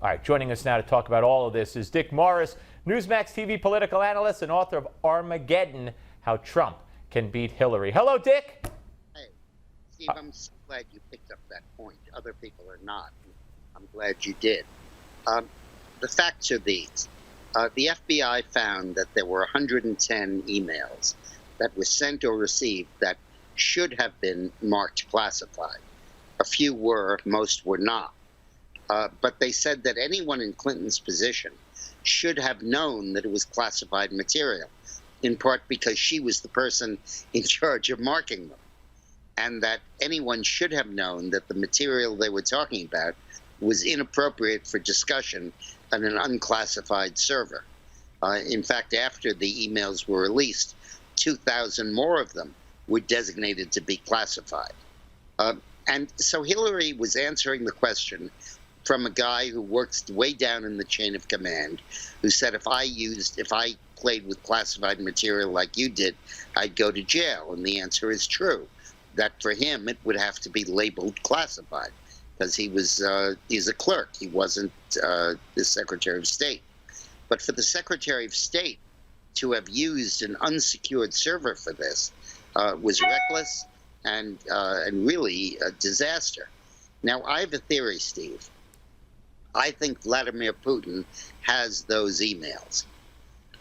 All right, joining us now to talk about all of this is Dick Morris, Newsmax TV political analyst and author of Armageddon, How Trump Can Beat Hillary. Hello, Dick. Hey, Steve, I'm so glad you picked up that point. Other people are not. I'm glad you did. The facts are these. The FBI found that there were 110 emails that were sent or received that should have been marked classified. A few were, most were not. But they said that anyone in Clinton's position should have known that it was classified material, in part because she was the person in charge of marking them, and that anyone should have known that the material they were talking about was inappropriate for discussion on an unclassified server. In fact, after the emails were released, 2,000 more of them were designated to be classified. And so Hillary was answering the question from a guy who works way down in the chain of command, who said, if I played with classified material like you did, I'd go to jail. And the answer is true, that for him, it would have to be labeled classified, because he's a clerk. He wasn't the Secretary of State. But for the Secretary of State to have used an unsecured server for this was reckless and really a disaster. Now, I have a theory, Steve. I think Vladimir Putin has those emails.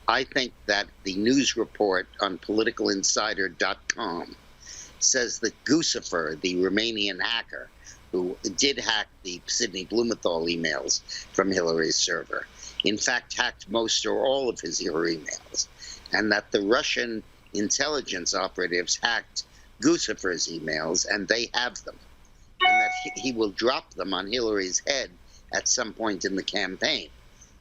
I think that the news report on PoliticalInsider.com says that Guccifer, the Romanian hacker, who did hack the Sidney Blumenthal emails from Hillary's server, in fact hacked most or all of his emails, and that the Russian intelligence operatives hacked Guccifer's emails, and they have them, and that he will drop them on Hillary's head at some point in the campaign,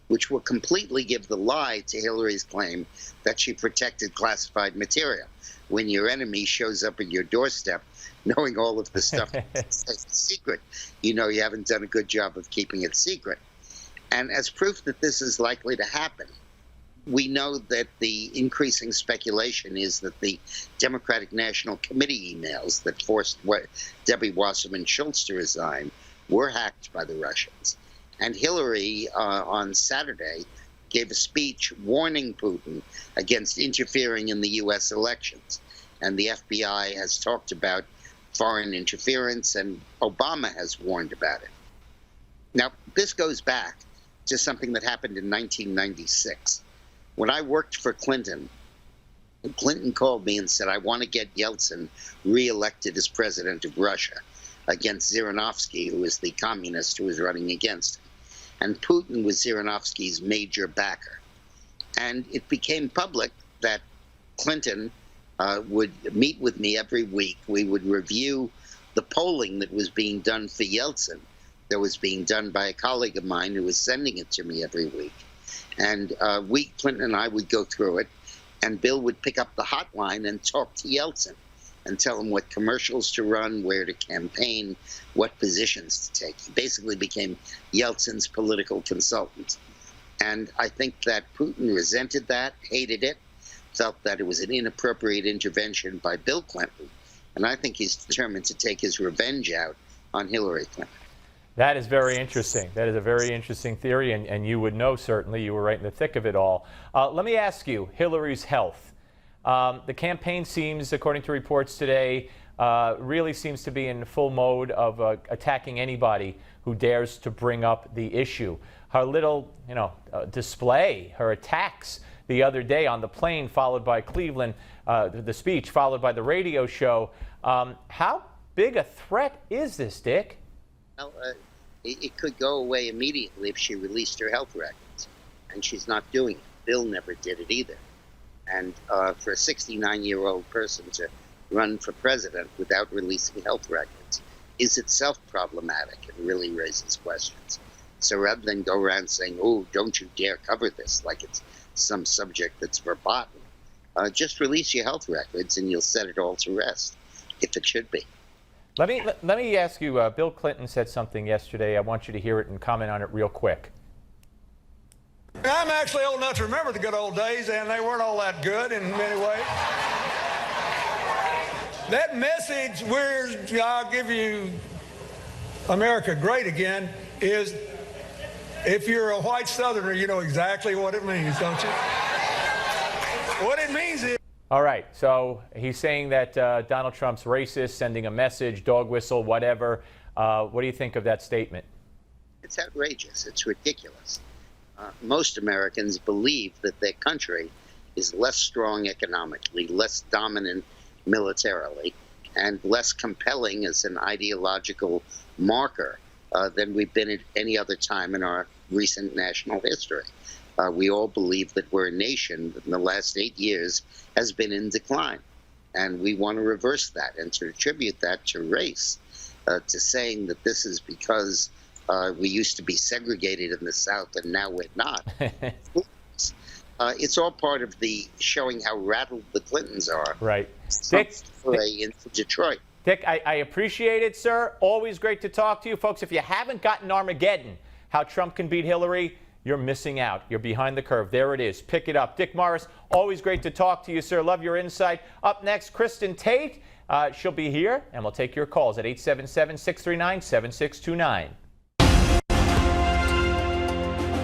which will completely give the lie to Hillary's claim that she protected classified material. When your enemy shows up at your doorstep, knowing all of the stuff is secret, you know you haven't done a good job of keeping it secret. And as proof that this is likely to happen, we know that the increasing speculation is that the Democratic National Committee emails that forced Debbie Wasserman Schultz to resign were hacked by the Russians. And Hillary, on Saturday, gave a speech warning Putin against interfering in the U.S. elections. And the FBI has talked about foreign interference, and Obama has warned about it. Now, this goes back to something that happened in 1996. When I worked for Clinton, Clinton called me and said, I want to get Yeltsin reelected as president of Russia against Zhirinovsky, who was the communist who was running against him. And Putin was Zhirinovsky's major backer. And it became public that Clinton would meet with me every week. We would review the polling that was being done for Yeltsin, that was being done by a colleague of mine who was sending it to me every week. And Clinton and I would go through it, and Bill would pick up the hotline and talk to Yeltsin and tell him what commercials to run, where to campaign, what positions to take. He basically became Yeltsin's political consultant. And I think that Putin resented that, hated it, felt that it was an inappropriate intervention by Bill Clinton. And I think he's determined to take his revenge out on Hillary Clinton. That is very interesting. That is a very interesting theory, and you would know, certainly. You were right in the thick of it all. Let me ask you, Hillary's health. The campaign seems, according to reports today, really seems to be in full mode of attacking anybody who dares to bring up the issue. Her little, display, her attacks the other day on the plane, followed by Cleveland, the speech, followed by the radio show. How big a threat is this, Dick? Well, it could go away immediately if she released her health records, and she's not doing it. Bill never did it either. And for a 69-year-old person to run for president without releasing health records is itself problematic and really raises questions. So rather than go around saying, oh, don't you dare cover this, like it's some subject that's verboten, just release your health records and you'll set it all to rest, if it should be. Let me ask you, Bill Clinton said something yesterday. I want you to hear it and comment on it real quick. I'm actually old enough to remember the good old days, and they weren't all that good in many ways. That message, I'll give you America great again, is If you're a white Southerner, you know exactly what it means, don't you? What it means is. All right, so he's saying that Donald Trump's racist, sending a message, dog whistle, whatever. What do you think of that statement? It's outrageous. It's ridiculous. Most Americans believe that their country is less strong economically, less dominant militarily, and less compelling as an ideological marker than we've been at any other time in our recent national history. We all believe that we're a nation that in the last 8 years has been in decline. And we want to reverse that and to attribute that to race, to saying that this is because we used to be segregated in the South and now we're not. It's all part of the showing how rattled the Clintons are. Right. Dick, into Detroit. Dick, I appreciate it, sir. Always great to talk to you. Folks, if you haven't gotten Armageddon, how Trump can beat Hillary, you're missing out. You're behind the curve. There it is. Pick it up. Dick Morris, always great to talk to you, sir. Love your insight. Up next, Kristen Tate. She'll be here, and we'll take your calls at 877-639-7629.